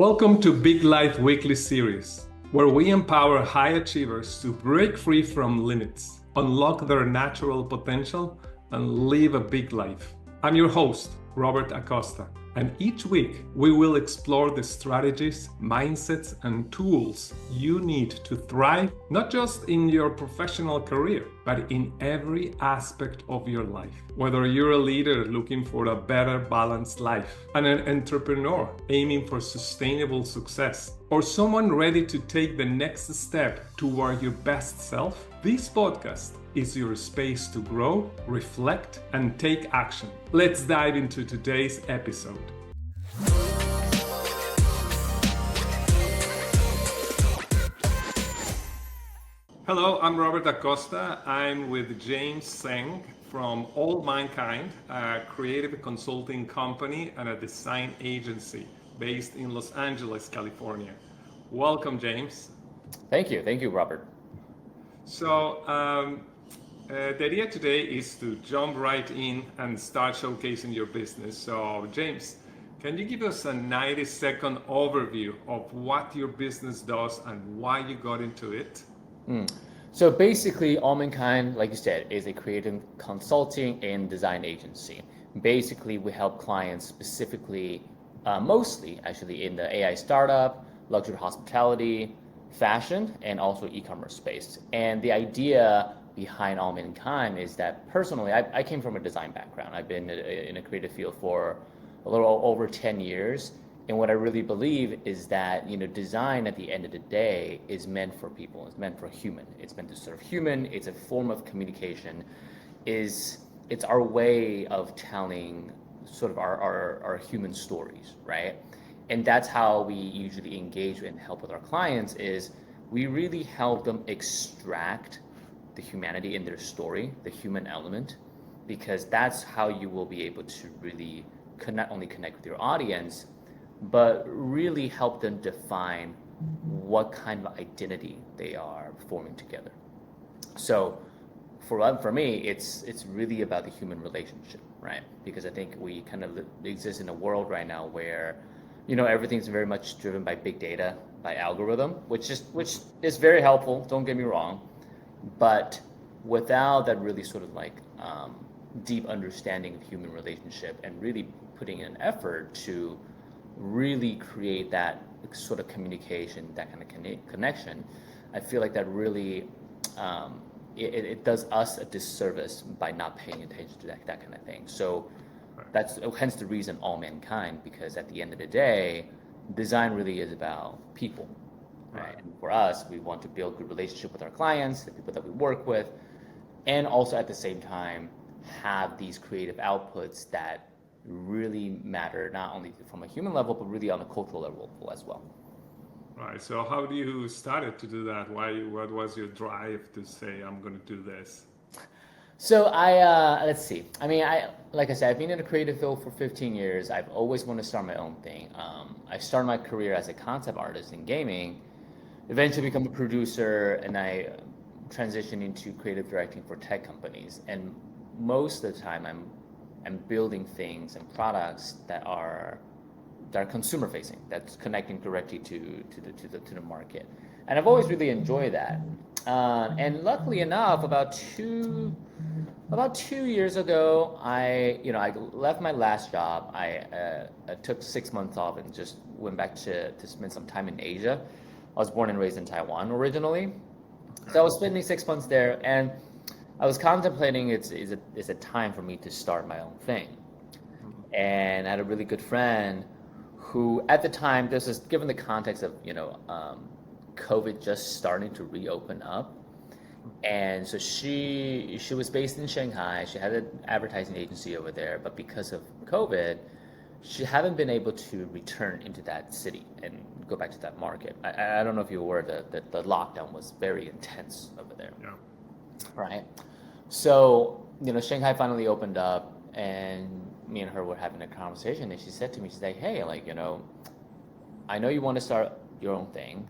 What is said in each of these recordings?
Welcome to Big Life Weekly Series, where we empower high achievers to break free from limits, unlock their natural potential, and live a big life. I'm your host, Robert Acosta, and each week we will explore the strategies, mindsets, and tools you need to thrive, not just in your professional career, but in every aspect of your life. Whether you're a leader looking for a better balanced life, an entrepreneur aiming for sustainable success, or someone ready to take the next step toward your best self, this podcast is your space to grow, reflect, and take action. Let's dive into today's episode. Hello, I'm Robert Acosta. I'm with James Tseng from All Mankind, a creative consulting company and a design agency based in Los Angeles, California. Welcome, James. Thank you, Robert. So, the idea today is to jump right in and start showcasing your business. So, James, can you give us a 90-second overview of what your business does and why you got into it? So basically, All Mankind, like you said, is a creative consulting and design agency. Basically, we help clients specifically, mostly actually in the AI startup, luxury hospitality, fashion, and also e-commerce space. And the idea behind All Mankind is that personally, I came from a design background. I've been in a creative field for a little over 10 years. And what I really believe is that, design at the end of the day is meant for people. It's meant for human. It's meant to serve human. It's a form of communication. It's our way of telling sort of our human stories, right? And that's how we usually engage and help with our clients is we really help them extract the humanity in their story, the human element, because that's how you will be able to really not only connect with your audience, but really help them define what kind of identity they are forming together. So for me, it's really about the human relationship, right? Because I think we kind of exist in a world right now where, everything's very much driven by big data, by algorithm, which is very helpful, don't get me wrong. But without that really sort of like deep understanding of human relationship and really putting in an effort to really create that sort of communication, that kind of connection, I feel like that really it does us a disservice by not paying attention to that kind of thing. So that's hence the reason All Mankind, because at the end of the day, design really is about people, right? And for us, we want to build good relationship with our clients, the people that we work with, and also at the same time have these creative outputs that really matter, not only from a human level, but really on a cultural level as well. Right. So how do you started to do that? What was your drive to say, I'm going to do this? So let's see. I mean, like I said, I've been in the creative field for 15 years. I've always wanted to start my own thing. I started my career as a concept artist in gaming, eventually become a producer, and I transitioned into creative directing for tech companies. And most of the time, I'm building things and products that are consumer facing, that's connecting directly to the market, and I've always really enjoyed that. And luckily enough, about two years ago, I left my last job. I took 6 months off and just went back to spend some time in Asia. I was born and raised in Taiwan originally, so I was spending 6 months there, and I was contemplating it's a time for me to start my own thing. And I had a really good friend who, at the time, this is given the context of COVID just starting to reopen up, and so she was based in Shanghai. She had an advertising agency over there, but because of COVID, she hadn't been able to return into that city and go back to that market. I don't know if you're aware that the lockdown was very intense over there. Yeah. Right. So, Shanghai finally opened up, and me and her were having a conversation, and she said to me, she's like, hey, I know you want to start your own thing,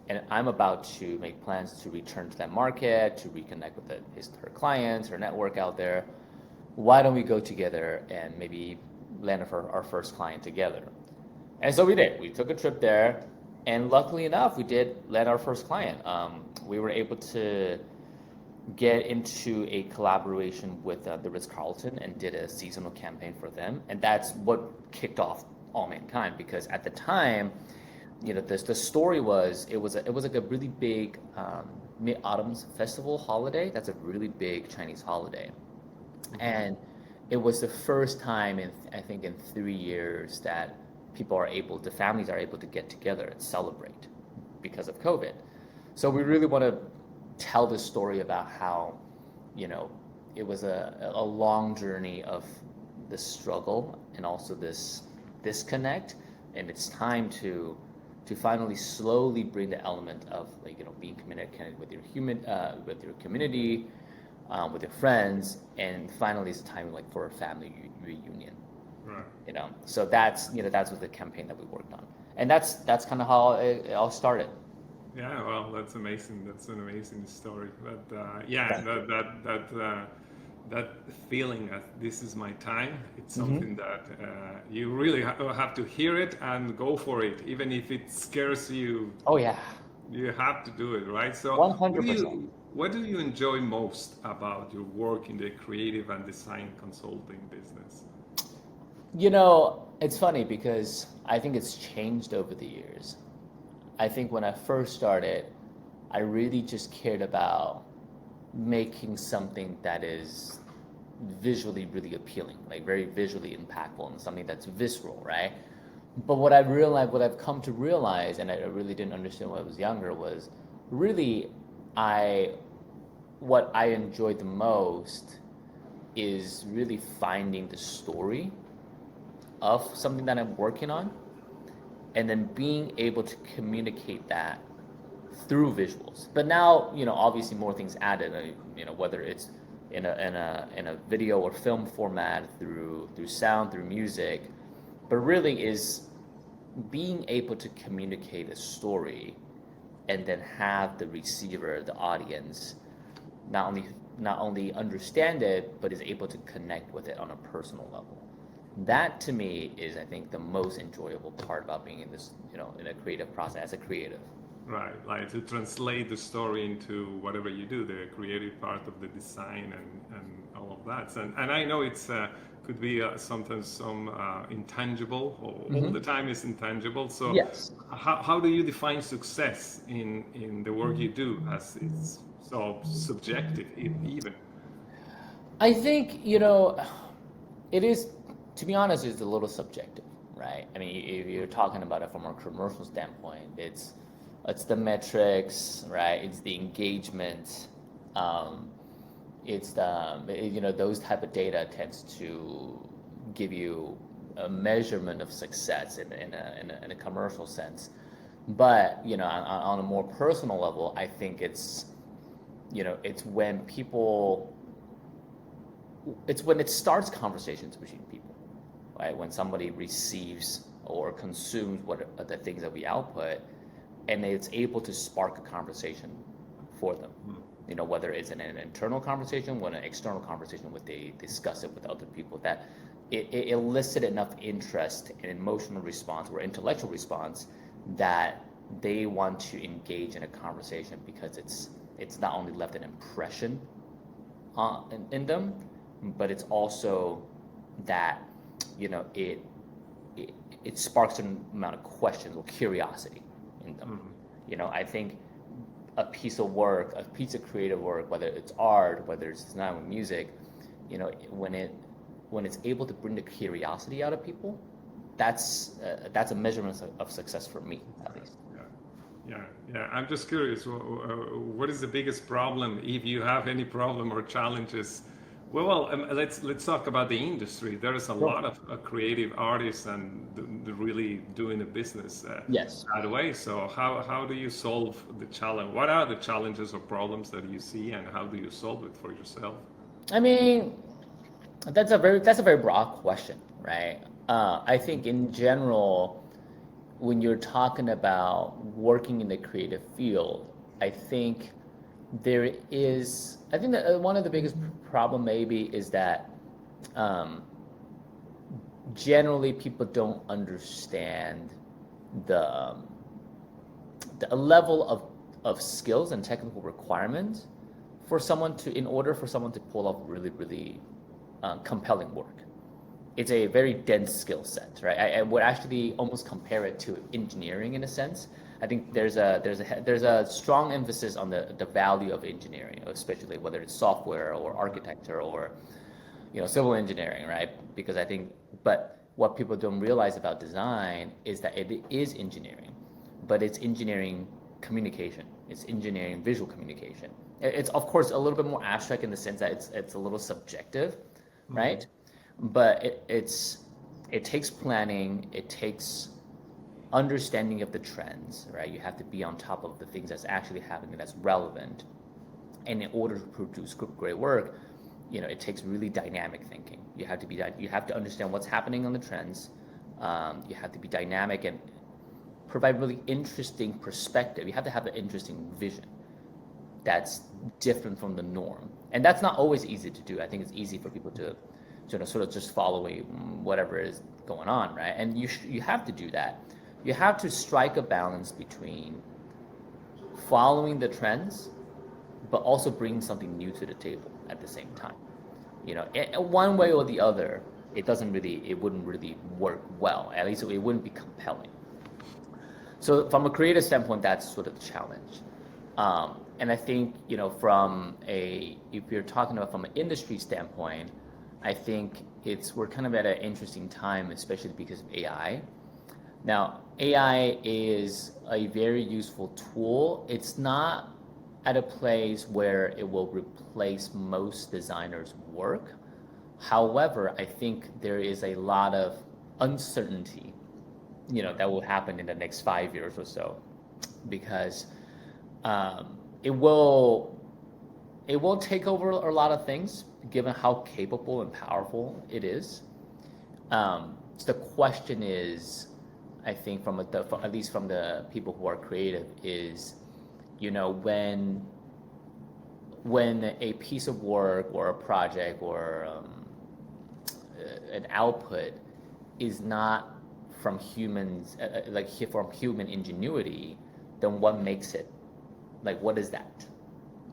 and I'm about to make plans to return to that market, to reconnect with her clients, her network out there. Why don't we go together and maybe land our first client together? And so we did. We took a trip there, and luckily enough, we did land our first client. We were able to get into a collaboration with the Ritz-Carlton and did a seasonal campaign for them, and that's what kicked off All Mankind. Because at the time, the story was it was like a really big Mid Autumn Festival holiday. That's a really big Chinese holiday, and it was the first time in I think in 3 years that families are able to get together and celebrate because of COVID. So we really want to tell this story about how, you know, it was a long journey of this struggle and also this disconnect, and it's time to finally slowly bring the element of being communicated with with your community, with your friends, and finally it's time for a family reunion. Right. So that's what the campaign that we worked on, and that's kind of how it all started. Yeah, well, that's amazing. That's an amazing story. But yeah, Thank you. that feeling that this is my time, it's Mm-hmm. something that you really have to hear it and go for it, even if it scares you. Oh yeah, You have to do it, right? So, 100%. what do you enjoy most about your work in the creative and design consulting business? It's funny because I think it's changed over the years. I think when I first started, I really just cared about making something that is visually really appealing, like very visually impactful, and something that's visceral, right? But what I've come to realize, and I really didn't understand when I was younger, was really I what I enjoyed the most is really finding the story of something that I'm working on, and then being able to communicate that through visuals. But now, obviously more things added. Whether it's in a video or film format, through sound, through music, but really is being able to communicate a story, and then have the receiver, the audience, not only understand it, but is able to connect with it on a personal level. That to me is, I think, the most enjoyable part about being in this, in a creative process as a creative. Right, like to translate the story into whatever you do, the creative part of the design and all of that. And I know it's could be sometimes some intangible, or all Mm-hmm. the time is intangible. So Yes. how do you define success in the work you do, as it's so subjective even? I think, it is, to be honest, it's a little subjective, right? I mean, if you're talking about it from a commercial standpoint, it's the metrics, right? It's the engagement. Um, it's those type of data tends to give you a measurement of success in a commercial sense. But, on a more personal level, I think it's when people it's when it starts conversations between people, right? When somebody receives or consumes the things that we output, and it's able to spark a conversation for them. Whether it's an internal conversation, when an external conversation, when they discuss it with other people, that it elicited enough interest and emotional response or intellectual response that they want to engage in a conversation, because it's not only left an impression in them, but it's also that it, it it sparks an amount of questions or curiosity in them. I think a piece of work, a piece of creative work, whether it's art, whether it's design or music, when it's able to bring the curiosity out of people, that's a measurement of success for me, at least. Yeah, yeah, yeah. I'm just curious. What is the biggest problem, if you have any problem or challenges? Let's talk about the industry. There's a Sure. lot of creative artists and really doing a business Yes. that way. So how do you solve the challenge? What are the challenges or problems that you see, and how do you solve it for yourself? I mean, that's a very broad question, right? I think in general, when you're talking about working in the creative field, I think I think that one of the biggest problem maybe is that um, generally people don't understand the the level of skills and technical requirements for someone to, in order for someone to pull off really, really compelling work. It's a very dense skill set, right? I would actually almost compare it to engineering in a sense. I think there's a strong emphasis on the value of engineering, especially whether it's software or architecture or civil engineering, right? Because I think, but what people don't realize about design is that it is engineering, but it's engineering communication. It's engineering visual communication. It's of course a little bit more abstract in the sense that it's a little subjective, right? But it takes planning, it takes understanding of the trends, right? You have to be on top of the things that's actually happening, that's relevant. And in order to produce great work, it takes really dynamic thinking. You have to understand what's happening on the trends. You have to be dynamic and provide really interesting perspective. You have to have an interesting vision that's different from the norm. And that's not always easy to do. I think it's easy for people to sort of just following whatever is going on, right? And you have to do that. You have to strike a balance between following the trends, but also bringing something new to the table at the same time. One way or the other, it wouldn't really work well. At least it wouldn't be compelling. So from a creative standpoint, that's sort of the challenge. And I think, if you're talking about from an industry standpoint, I think we're kind of at an interesting time, especially because of AI. Now, AI is a very useful tool. It's not at a place where it will replace most designers' work. However, I think there is a lot of uncertainty, that will happen in the next 5 years or so, because it will take over a lot of things, given how capable and powerful it is. So the question is, I think at least from the people who are creative, is when a piece of work or a project or an output is not from humans, from human ingenuity, then what makes it? What is that?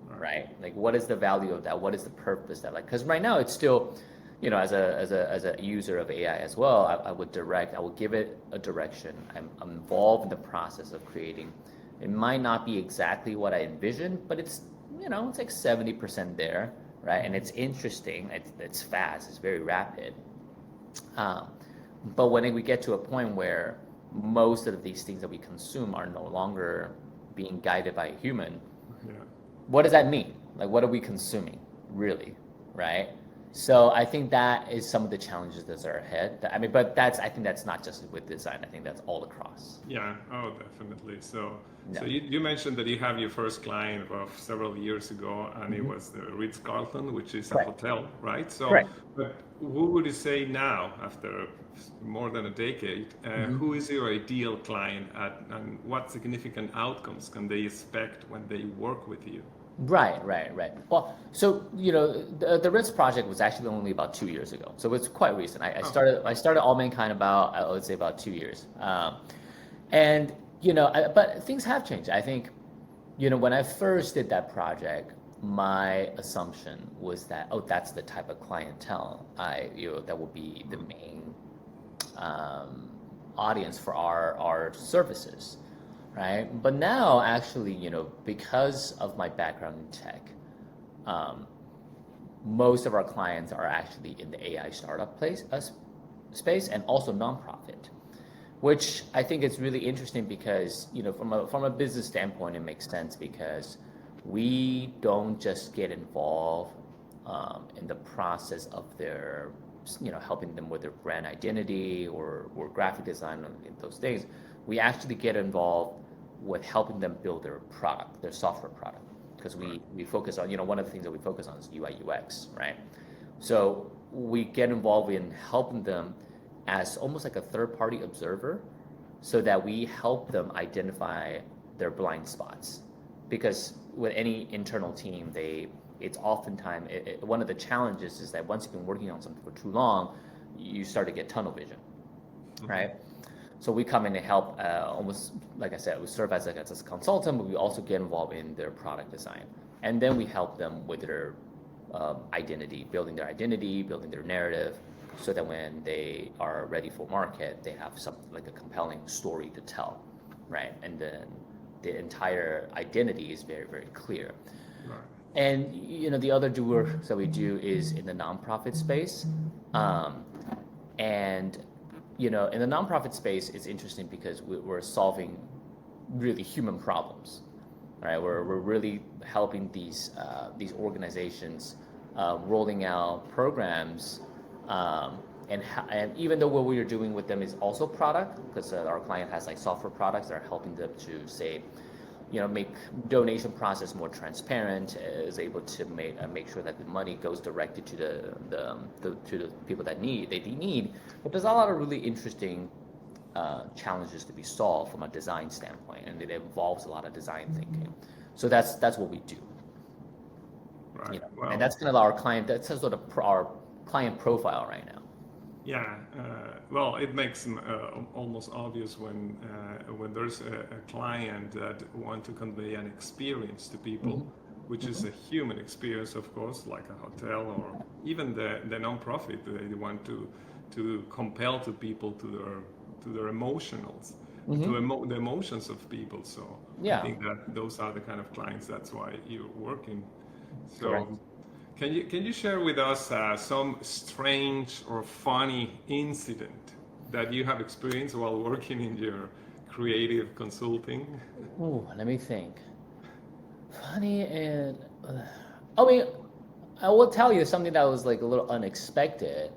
Right? What is the value of that? What is the purpose that because right now it's still, as a user of AI as well, I will give it a direction. I'm involved in the process of creating. It might not be exactly what I envisioned, but it's it's like 70% there, right? And it's interesting. It's fast. It's very rapid. But when we get to a point where most of these things that we consume are no longer being guided by a human, what does that mean? What are we consuming, really, right? So I think that is some of the challenges that are ahead. But I think that's not just with design. I think that's all across. Yeah. Oh, definitely. So you mentioned that you have your first client of several years ago, and it was the Ritz-Carlton, which is a hotel, right? So, but who would you say now, after more than a decade, who is your ideal client, and what significant outcomes can they expect when they work with you? Right. Well, so the Ritz project was actually only about 2 years ago, so it's quite recent. I started All Mankind about, I would say, about 2 years, and but things have changed. I think when I first did that project, my assumption was that that's the type of clientele that will be the main audience for our services. Right, but now actually, because of my background in tech, most of our clients are actually in the AI startup space and also nonprofit, which I think is really interesting because from a business standpoint, it makes sense because we don't just get involved in the process of their helping them with their brand identity or graphic design and those things. We actually get involved with helping them build their product, their software product, because we focus on, one of the things that we focus on is UI UX, right? So we get involved in helping them as almost like a third-party observer, so that we help them identify their blind spots. Because with any internal team, it's oftentimes one of the challenges is that once you've been working on something for too long, you start to get tunnel vision, right? So we come in and help, almost like I said, we serve as a consultant, but we also get involved in their product design, and then we help them with their identity, building their narrative, so that when they are ready for market, they have something like a compelling story to tell, right? And then the entire identity is very, very clear. Right. And the other work that we do is in the nonprofit space, and in the nonprofit space, it's interesting because we're solving really human problems, right? We're really helping these organizations rolling out programs, and even though what we are doing with them is also product, because our client has like software products that are helping them to say, make donation process more transparent, is able to make sure that the money goes directly to the people that need. But there's a lot of really interesting challenges to be solved from a design standpoint, and it involves a lot of design thinking. So that's what we do. Right. Wow. And that's kind of our client. That's sort of our client profile right now. Yeah, well, it makes almost obvious when there's a client that want to convey an experience to people, which is a human experience, of course, like a hotel or even the nonprofit. They want to compel to people to their emotionals, the emotions of people. So Yeah. I think that those are the kind of clients. That's why you're working. So. Correct. Can you share with us some strange or funny incident that you have experienced while working in your creative consulting? Ooh, let me think. Funny and I mean, I will tell you something that was like a little unexpected.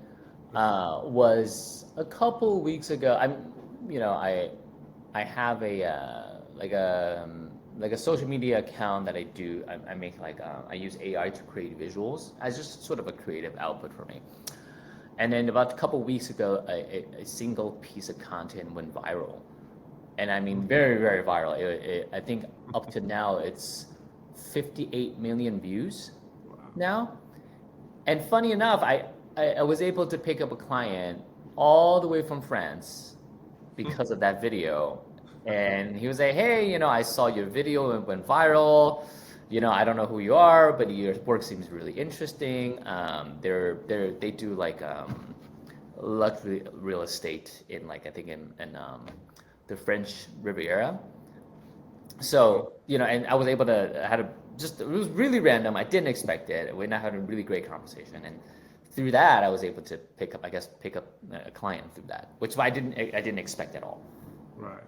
Was a couple weeks ago. I have like a social media account that I do. I make I use AI to create visuals as just sort of a creative output for me. And then about a couple weeks ago, a single piece of content went viral, and I mean very, very viral. I think up to now it's 58 million views now. And funny enough, I was able to pick up a client all the way from France because of that video. And he was like, hey, I saw your video and it went viral. I don't know who you are, but your work seems really interesting. They do like luxury real estate in I think in the French Riviera. So, and I was able to, it was really random. I didn't expect it. We now had a really great conversation. And through that, I was able to pick up a client through that, which I didn't expect at all. Right.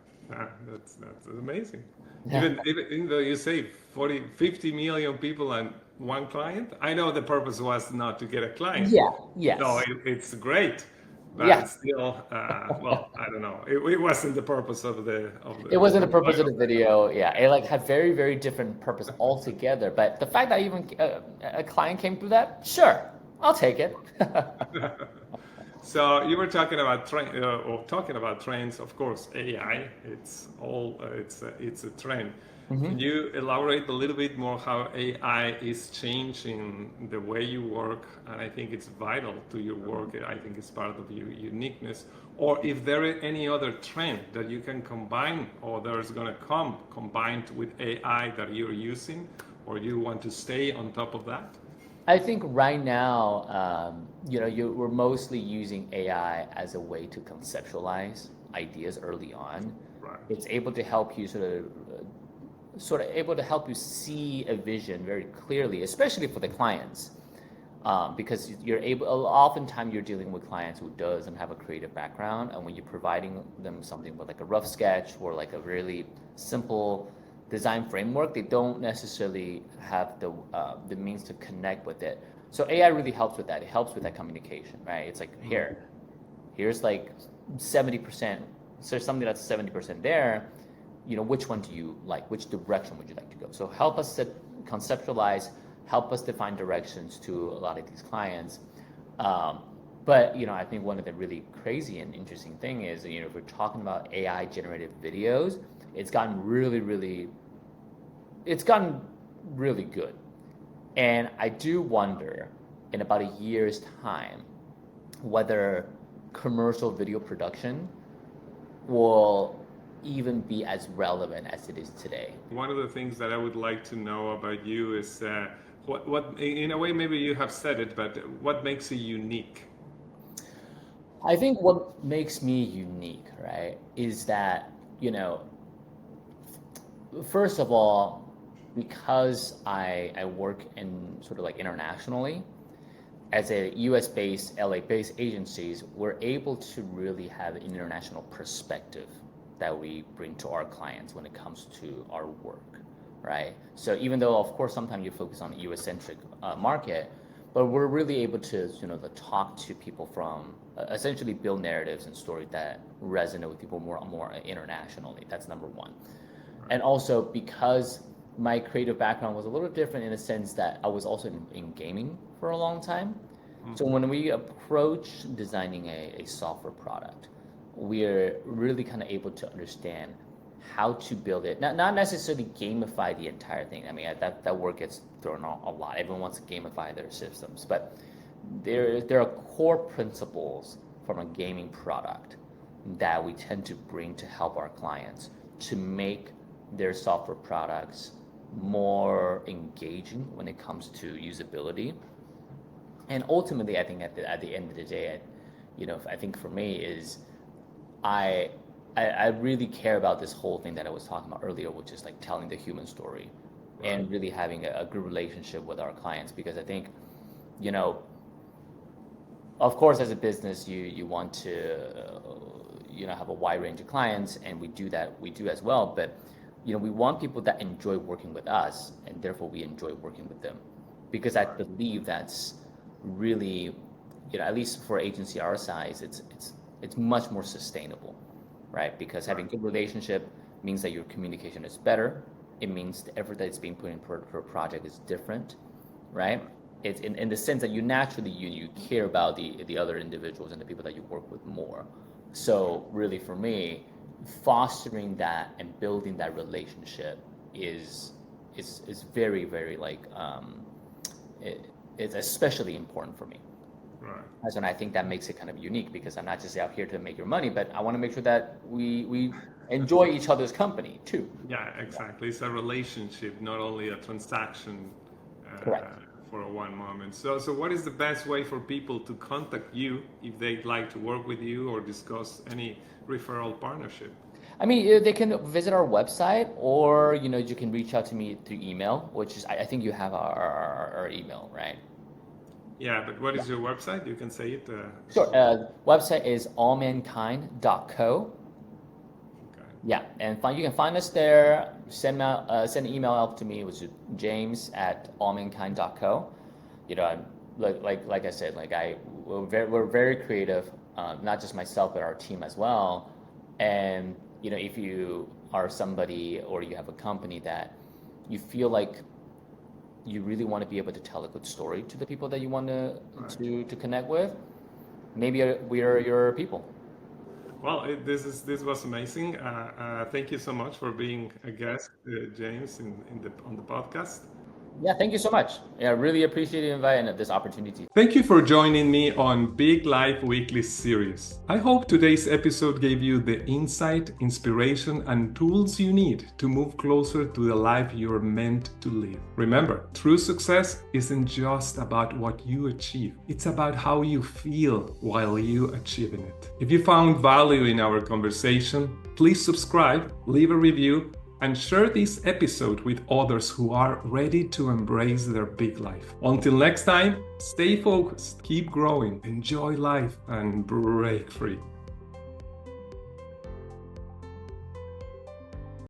That's amazing. Yeah. Even though you say 50 million people and one client, I know the purpose was not to get a client. Yeah. Yes. No, it's great, but still, well, I don't know. It wasn't the purpose of the. It wasn't the purpose of the video. Yeah, it had very, very different purpose altogether. But the fact that even a client came through that, sure, I'll take it. So you were talking about trends. Of course, AI. It's a trend. Can you elaborate a little bit more how AI is changing the way you work? And I think it's vital to your work. I think it's part of your uniqueness. Or if there is any other trend that you can combine, or there's going to come combined with AI that you're using, or you want to stay on top of that? I think right now, we're mostly using AI as a way to conceptualize ideas early on. Right. It's able to help you sort of able to help you see a vision very clearly, especially for the clients, because oftentimes you're dealing with clients who doesn't have a creative background, and when you're providing them something with like a rough sketch or like a really simple design framework, they don't necessarily have the means to connect with it. So AI really helps with that. It helps with that communication, right? It's like, here's like 70%. So there's something that's 70% there. Which one do you like? Which direction would you like to go? So help us to conceptualize, help us define directions to a lot of these clients. But I think one of the really crazy and interesting thing is, if we're talking about AI generated videos, it's gotten really, really good. And I do wonder in about a year's time whether commercial video production will even be as relevant as it is today. One of the things that I would like to know about you is what in a way, maybe you have said it, but what makes you unique? I think what makes me unique, right, is that, first of all, because I work in sort of like internationally, as a US-based, LA-based agencies, we're able to really have an international perspective that we bring to our clients when it comes to our work, right? So even though, of course, sometimes you focus on the US-centric market, but we're really able to, to talk to people from essentially build narratives and stories that resonate with people more internationally. That's number one. And also because my creative background was a little different in the sense that I was also in gaming for a long time. So when we approach designing a software product, we're really kind of able to understand how to build it, not necessarily gamify the entire thing. I mean, that word gets thrown out a lot. Everyone wants to gamify their systems, but there are core principles from a gaming product that we tend to bring to help our clients to make their software products more engaging when it comes to usability. And ultimately, I think at the end of the day, I think for me is I really care about this whole thing that I was talking about earlier, which is like telling the human story and really having a good relationship with our clients. Because I think, of course, as a business, you want to, have a wide range of clients, and we do as well. But, we want people that enjoy working with us, and therefore we enjoy working with them. Because I believe that's really, at least for agency our size, it's much more sustainable, right? Because having a good relationship means that your communication is better. It means the effort that is being put in per project is different, right? It's in the sense that you naturally you care about the other individuals and the people that you work with more. So really for me, fostering that and building that relationship is very, very it's especially important for me. Right. And I think that makes it kind of unique because I'm not just out here to make your money, but I want to make sure that we enjoy each other's company too. Yeah, exactly. It's a relationship, not only a transaction for one moment. So what is the best way for people to contact you if they'd like to work with you or discuss any referral partnership? I mean, they can visit our website, or you can reach out to me through email, which is I think you have our email, right? Yeah, but what is your website? You can say it. Sure. Website is allmankind.co. Okay. Yeah, and you can find us there. Send an email out to me, which is james@allmankind.co. Like I said, we're very creative, not just myself, but our team as well. And if you are somebody or you have a company that you feel like you really want to be able to tell a good story to the people that you want to connect with, maybe we are your people. Well, this was amazing. Thank you so much for being a guest, James, on the podcast. Yeah, thank you so much. Yeah, I really appreciate the invite and this opportunity. Thank you for joining me on Big Life Weekly series. I hope today's episode gave you the insight, inspiration, and tools you need to move closer to the life you're meant to live. Remember, true success isn't just about what you achieve. It's about how you feel while you achieving it. If you found value in our conversation, please subscribe, leave a review, and share this episode with others who are ready to embrace their big life. Until next time, stay focused, keep growing, enjoy life, and break free.